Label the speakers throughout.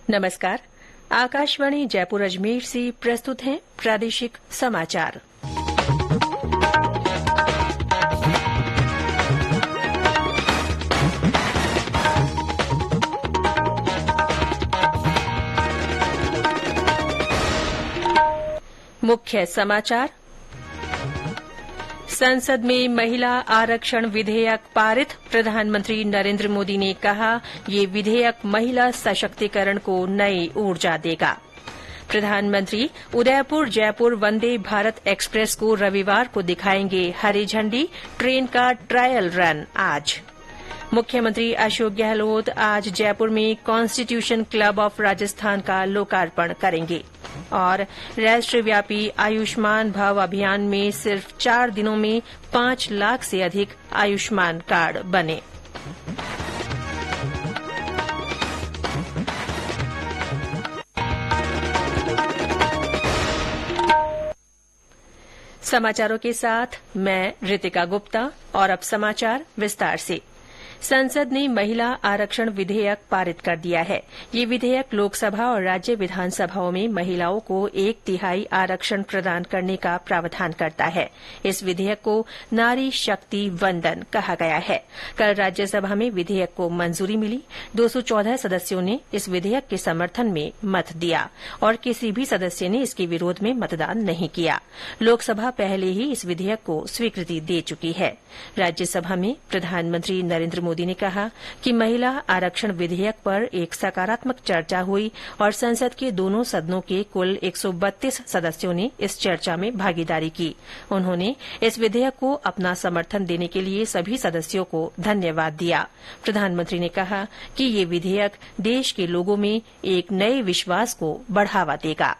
Speaker 1: नमस्कार। आकाशवाणी जयपुर अजमेर से प्रस्तुत हैं प्रादेशिक समाचार। मुख्य समाचार। संसद में महिला आरक्षण विधेयक पारित। प्रधानमंत्री नरेंद्र मोदी ने कहा, ये विधेयक महिला सशक्तिकरण को नई ऊर्जा देगा। प्रधानमंत्री उदयपुर जयपुर वंदे भारत एक्सप्रेस को रविवार को दिखाएंगे हरी झंडी। ट्रेन का ट्रायल रन आज। मुख्यमंत्री अशोक गहलोत आज जयपुर में कॉन्स्टिट्यूशन क्लब ऑफ राजस्थान का लोकार्पण करेंगे। और राष्ट्रव्यापी आयुष्मान भव अभियान में सिर्फ 4 दिनों में 5 लाख से अधिक आयुष्मान कार्ड बने। समाचारों के साथ मैं रितिका गुप्ता। और अब समाचार विस्तार से। संसद ने महिला आरक्षण विधेयक पारित कर दिया है। ये विधेयक लोकसभा और राज्य विधानसभाओं में महिलाओं को 1/3 आरक्षण प्रदान करने का प्रावधान करता है। इस विधेयक को नारी शक्ति वंदन कहा गया है। कल राज्यसभा में विधेयक को मंजूरी मिली। 214 सदस्यों ने इस विधेयक के समर्थन में मत दिया और किसी भी सदस्य ने इसके विरोध में मतदान नहीं किया। लोकसभा पहले ही इस विधेयक को स्वीकृति दे चुकी है। राज्यसभा में प्रधानमंत्री नरेंद्र मोदी ने कहा कि महिला आरक्षण विधेयक पर एक सकारात्मक चर्चा हुई और संसद के दोनों सदनों के कुल 132 सदस्यों ने इस चर्चा में भागीदारी की। उन्होंने इस विधेयक को अपना समर्थन देने के लिए सभी सदस्यों को धन्यवाद दिया। प्रधानमंत्री ने कहा कि ये विधेयक देश के लोगों में एक नए विश्वास को बढ़ावा देगा।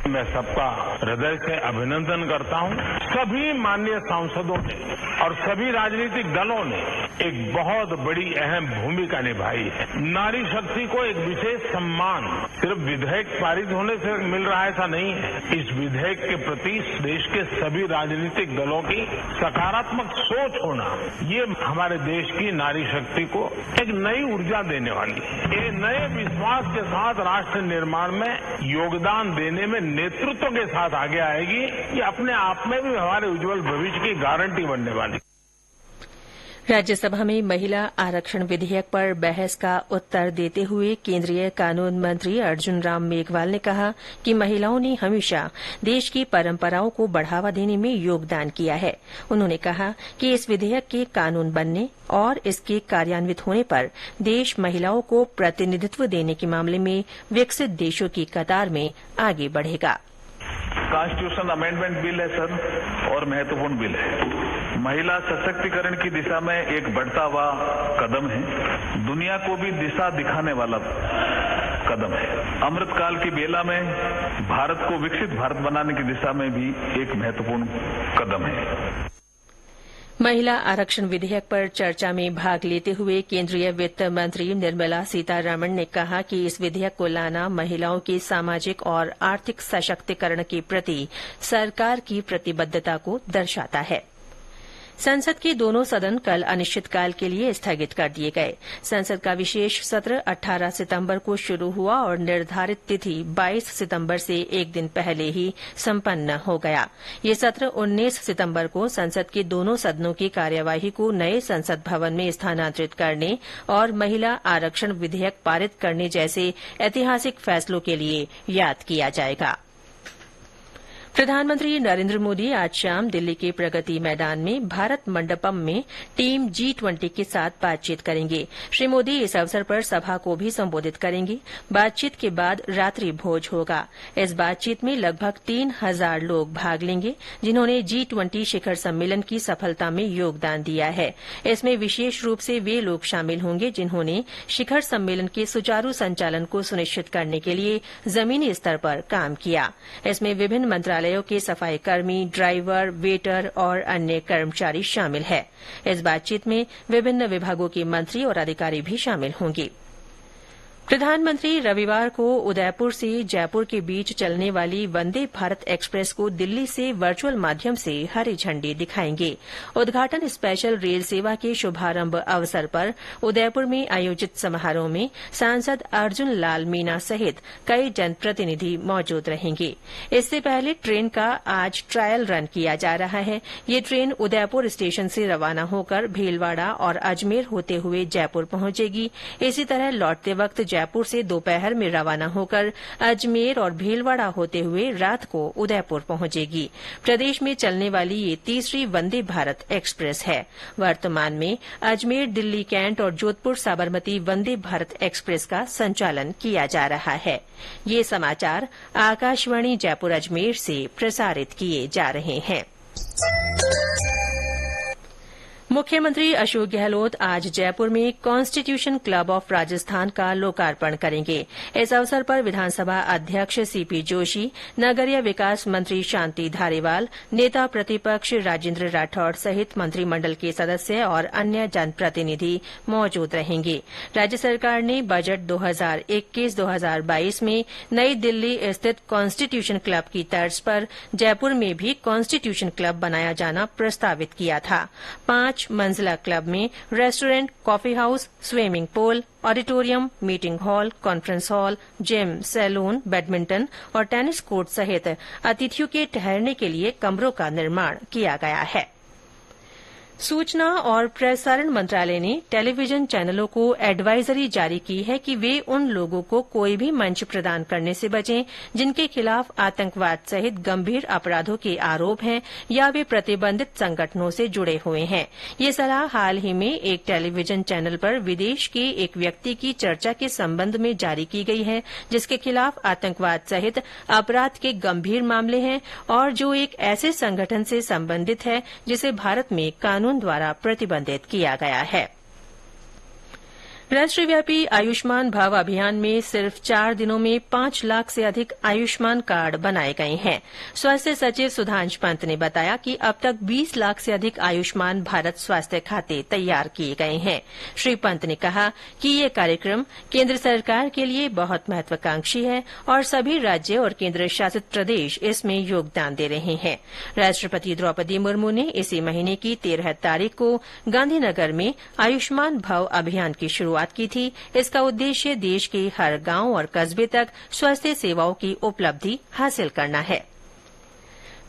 Speaker 2: मैं सबका हृदय से अभिनंदन करता हूं। सभी माननीय सांसदों ने और सभी राजनीतिक दलों ने एक बहुत बड़ी अहम भूमिका निभाई है। नारी शक्ति को एक विशेष सम्मान सिर्फ विधेयक पारित होने से मिल रहा है, ऐसा नहीं है। इस विधेयक के प्रति देश के सभी राजनीतिक दलों की सकारात्मक सोच होना, ये हमारे देश की नारी शक्ति को एक नई ऊर्जा देने वाली है। ये नए विश्वास के साथ राष्ट्र निर्माण में योगदान देने में नेतृत्व के साथ आगे आएगी। ये अपने आप में भी हमारे उज्जवल भविष्य की गारंटी बनने वाली।
Speaker 1: राज्यसभा में महिला आरक्षण विधेयक पर बहस का उत्तर देते हुए केंद्रीय कानून मंत्री अर्जुन राम मेघवाल ने कहा कि महिलाओं ने हमेशा देश की परंपराओं को बढ़ावा देने में योगदान किया है। उन्होंने कहा कि इस विधेयक के कानून बनने और इसके कार्यान्वित होने पर देश महिलाओं को प्रतिनिधित्व देने के मामले में विकसित देशों की कतार में आगे बढ़ेगा।
Speaker 3: कॉन्स्टिट्यूशन अमेंडमेंट बिल है सर, और महत्वपूर्ण बिल है। महिला सशक्तिकरण की दिशा में एक बढ़ता हुआ कदम है। दुनिया को भी दिशा दिखाने वाला कदम है। अमृतकाल की बेला में भारत को विकसित भारत बनाने की दिशा में भी एक महत्वपूर्ण कदम है।
Speaker 1: महिला आरक्षण विधेयक पर चर्चा में भाग लेते हुए केंद्रीय वित्त मंत्री निर्मला सीतारमण ने कहा कि इस विधेयक को लाना महिलाओं के सामाजिक और आर्थिक सशक्तिकरण के प्रति सरकार की प्रतिबद्धता को दर्शाता है। संसद के दोनों सदन कल अनिश्चितकाल के लिए स्थगित कर दिए गए। संसद का विशेष सत्र 18 सितंबर को शुरू हुआ और निर्धारित तिथि 22 सितंबर से एक दिन पहले ही संपन्न हो गया। ये सत्र 19 सितंबर को संसद के दोनों सदनों की कार्यवाही को नए संसद भवन में स्थानांतरित करने और महिला आरक्षण विधेयक पारित करने जैसे ऐतिहासिक फैसलों के लिए याद किया जाएगा। प्रधानमंत्री नरेंद्र मोदी आज शाम दिल्ली के प्रगति मैदान में भारत मंडपम में टीम G20 के साथ बातचीत करेंगे। श्री मोदी इस अवसर पर सभा को भी संबोधित करेंगे। बातचीत के बाद रात्रि भोज होगा। इस बातचीत में लगभग 3000 लोग भाग लेंगे, जिन्होंने G20 शिखर सम्मेलन की सफलता में योगदान दिया है। इसमें विशेष रूप से वे लोग शामिल होंगे जिन्होंने शिखर सम्मेलन के सुचारू संचालन को सुनिश्चित करने के लिए जमीनी स्तर पर काम किया। इसमें विभिन्न मंत्रालय के सफाई कर्मी, ड्राइवर, वेटर और अन्य कर्मचारी शामिल हैं। इस बातचीत में विभिन्न विभागों के मंत्री और अधिकारी भी शामिल होंगे। प्रधानमंत्री रविवार को उदयपुर से जयपुर के बीच चलने वाली वंदे भारत एक्सप्रेस को दिल्ली से वर्चुअल माध्यम से हरी झंडी दिखाएंगे। उद्घाटन स्पेशल रेल सेवा के शुभारंभ अवसर पर उदयपुर में आयोजित समारोह में सांसद अर्जुन लाल मीना सहित कई जनप्रतिनिधि मौजूद रहेंगे। इससे पहले ट्रेन का आज ट्रायल रन किया जा रहा है। ये ट्रेन उदयपुर स्टेशन से रवाना होकर भीलवाड़ा और अजमेर होते हुए जयपुर पहुंचेगी। इसी तरह लौटते वक्त जयपुर से दोपहर में रवाना होकर अजमेर और भीलवाड़ा होते हुए रात को उदयपुर पहुंचेगी। प्रदेश में चलने वाली ये तीसरी वंदे भारत एक्सप्रेस है। वर्तमान में अजमेर दिल्ली कैंट और जोधपुर साबरमती वंदे भारत एक्सप्रेस का संचालन किया जा रहा है। ये समाचार आकाशवाणी जयपुर अजमेर से प्रसारित किए जा रहे हैं। मुख्यमंत्री अशोक गहलोत आज जयपुर में कॉन्स्टिट्यूशन क्लब ऑफ राजस्थान का लोकार्पण करेंगे। इस अवसर पर विधानसभा अध्यक्ष सीपी जोशी, नगरीय विकास मंत्री शांति धारीवाल, नेता प्रतिपक्ष राजेंद्र राठौड़ सहित मंत्रिमंडल के सदस्य और अन्य जनप्रतिनिधि मौजूद रहेंगे। राज्य सरकार ने बजट 2021-2022 में नई दिल्ली स्थित कॉन्स्टिट्यूशन क्लब की तर्ज पर जयपुर में भी कॉन्स्टिट्यूशन क्लब बनाया जाना प्रस्तावित किया था। 5 मंजिला क्लब में restaurant, coffee house, swimming pool, auditorium, meeting hall, conference hall, gym, salon, badminton और टेनिस कोर्ट सहित अतिथियों के ठहरने के लिए कमरों का निर्माण किया गया है। सूचना और प्रसारण मंत्रालय ने टेलीविजन चैनलों को एडवाइजरी जारी की है कि वे उन लोगों को कोई भी मंच प्रदान करने से बचें जिनके खिलाफ आतंकवाद सहित गंभीर अपराधों के आरोप हैं या वे प्रतिबंधित संगठनों से जुड़े हुए हैं। ये सलाह हाल ही में एक टेलीविजन चैनल पर विदेश के एक व्यक्ति की चर्चा के संबंध में जारी की गई है, जिसके खिलाफ आतंकवाद सहित अपराध के गंभीर मामले हैं और जो एक ऐसे संगठन से संबंधित है जिसे भारत में कानून द्वारा प्रतिबंधित किया गया है। राष्ट्रव्यापी आयुष्मान भव अभियान में सिर्फ 4 दिनों में 5 लाख से अधिक आयुष्मान कार्ड बनाए गए हैं। स्वास्थ्य सचिव सुधांश पंत ने बताया कि अब तक 20 लाख से अधिक आयुष्मान भारत स्वास्थ्य खाते तैयार किए गए हैं। श्री पंत ने कहा कि ये कार्यक्रम केंद्र सरकार के लिए बहुत महत्वाकांक्षी है और सभी राज्य और केंद्र शासित प्रदेश इसमें योगदान दे रहे हैं। राष्ट्रपति द्रौपदी मुर्मू ने इसी महीने की 13 तारीख को गांधीनगर में आयुष्मान भव अभियान की शुरुआत की थी। इसका उद्देश्य देश के हर गांव और कस्बे तक स्वास्थ्य सेवाओं की उपलब्धि हासिल करना है।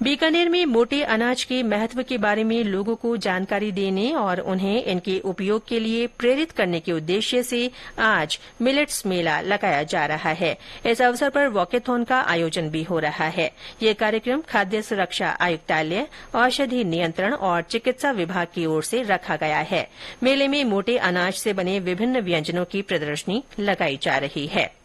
Speaker 1: बीकानेर में मोटे अनाज के महत्व के बारे में लोगों को जानकारी देने और उन्हें इनके उपयोग के लिए प्रेरित करने के उद्देश्य से आज मिलेट्स मेला लगाया जा रहा है। इस अवसर पर वॉकेथॉन का आयोजन भी हो रहा है। यह कार्यक्रम खाद्य सुरक्षा आयुक्तालय, औषधि नियंत्रण और चिकित्सा विभाग की ओर से रखा गया है। मेले में मोटे अनाज से बने विभिन्न व्यंजनों की प्रदर्शनी लगाई जा रही है।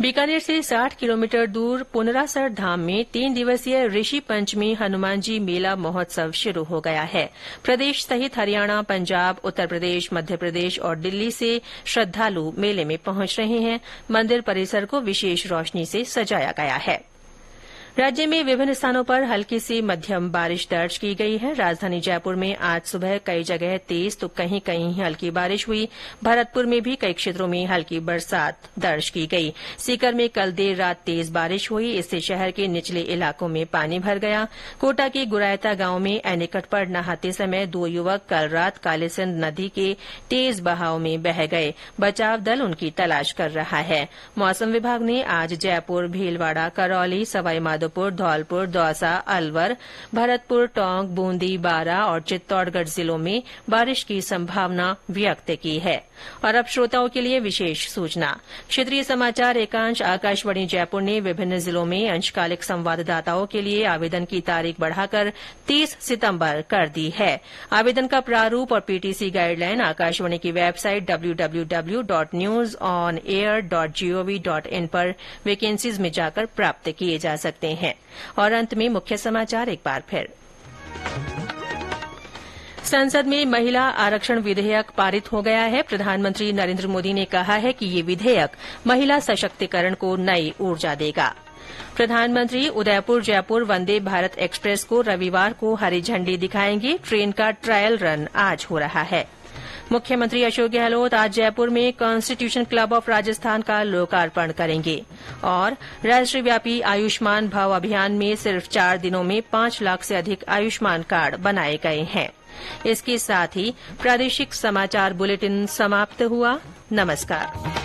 Speaker 1: बीकानेर से 60 किलोमीटर दूर पुनरासर धाम में 3 दिवसीय ऋषि पंचमी हनुमानजी मेला महोत्सव शुरू हो गया है। प्रदेश सहित हरियाणा, पंजाब, उत्तर प्रदेश, मध्य प्रदेश और दिल्ली से श्रद्धालु मेले में पहुंच रहे हैं। मंदिर परिसर को विशेष रोशनी से सजाया गया है। राज्य में विभिन्न स्थानों पर हल्की से मध्यम बारिश दर्ज की गई है। राजधानी जयपुर में आज सुबह कई जगह तेज तो कहीं कहीं हल्की बारिश हुई। भरतपुर में भी कई क्षेत्रों में हल्की बरसात दर्ज की गई। सीकर में कल देर रात तेज बारिश हुई, इससे शहर के निचले इलाकों में पानी भर गया। कोटा के गुरायता गांव में एनीकट पर नहाते समय 2 युवक कल रात कालीसिंध नदी के तेज बहाव में बह गए। बचाव दल उनकी तलाश कर रहा है। मौसम विभाग ने आज जयपुर, भीलवाड़ा, करौली, सवाईमाधोपुर, धौलपुर, दौसा, अलवर, भरतपुर, टोंक, बूंदी, बारां और चित्तौड़गढ़ जिलों में बारिश की संभावना व्यक्त की है। और अब श्रोताओं के लिए विशेष सूचना। क्षेत्रीय समाचार एकांश आकाशवाणी जयपुर ने विभिन्न जिलों में अंशकालिक संवाददाताओं के लिए आवेदन की तारीख बढ़ाकर 30 सितंबर कर दी है। आवेदन का प्रारूप और पीटीसी गाइडलाइन आकाशवाणी की वेबसाइट www.newsonair.gov.in पर वैकेंसीज में जाकर प्राप्त किए जा सकते हैं। और अंत में मुख्य समाचार एक बार फिर। संसद में महिला आरक्षण विधेयक पारित हो गया है। प्रधानमंत्री नरेंद्र मोदी ने कहा है कि ये विधेयक महिला सशक्तिकरण को नई ऊर्जा देगा। प्रधानमंत्री उदयपुर जयपुर वंदे भारत एक्सप्रेस को रविवार को हरी झंडी दिखाएंगे। ट्रेन का ट्रायल रन आज हो रहा है। मुख्यमंत्री अशोक गहलोत आज जयपुर में कॉन्स्टिट्यूशन क्लब ऑफ राजस्थान का लोकार्पण करेंगे। और राष्ट्रव्यापी आयुष्मान भव अभियान में सिर्फ 4 दिनों में 5 लाख से अधिक आयुष्मान कार्ड बनाए गए हैं। इसके साथ ही प्रादेशिक समाचार बुलेटिन समाप्त हुआ। नमस्कार।